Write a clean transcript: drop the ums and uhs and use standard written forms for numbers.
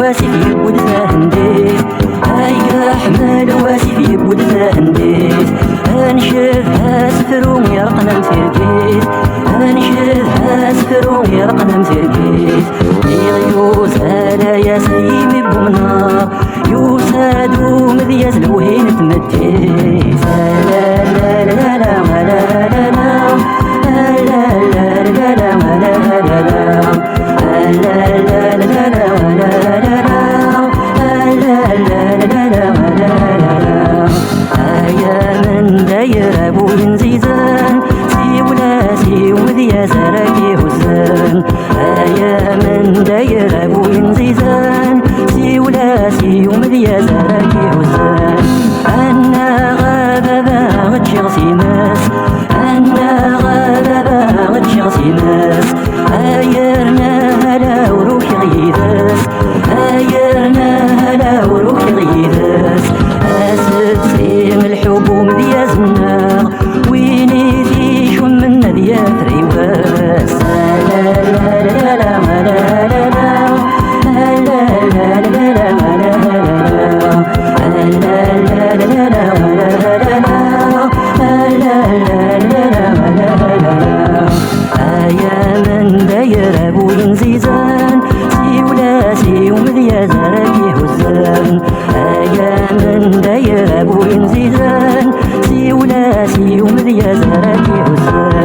واسف يبود فهنديت هاي حمل واسف يبود فهنديت انشفها سفرو يرقنا مفرقيت انشفها سفرو يرقنا مفرقيت يغيوز هلا يا سيمي بمنار يوسادو مذياز الوهين تمديت لا لا لا لا لا لا لا سراكي حسان آيا من داير أبوين زيزان سيولاسي ومذيا سراكي حسان أنا غابة غتشغ سيماس أنا غابة غتشغ سيماس آيرنا هلا وروح غيثاس آيرنا هلا وروح غيثاس أسد سيم الحب ومذيا زناغ ويني ذي شو من ذي فريواس لا لا لا لا لا لا آيا من داير أبوين زيزان سيولاسي ومذيا زراكي حسان آيا من داير أبوين زيزان سيولاسي ومذيا زراكي حسان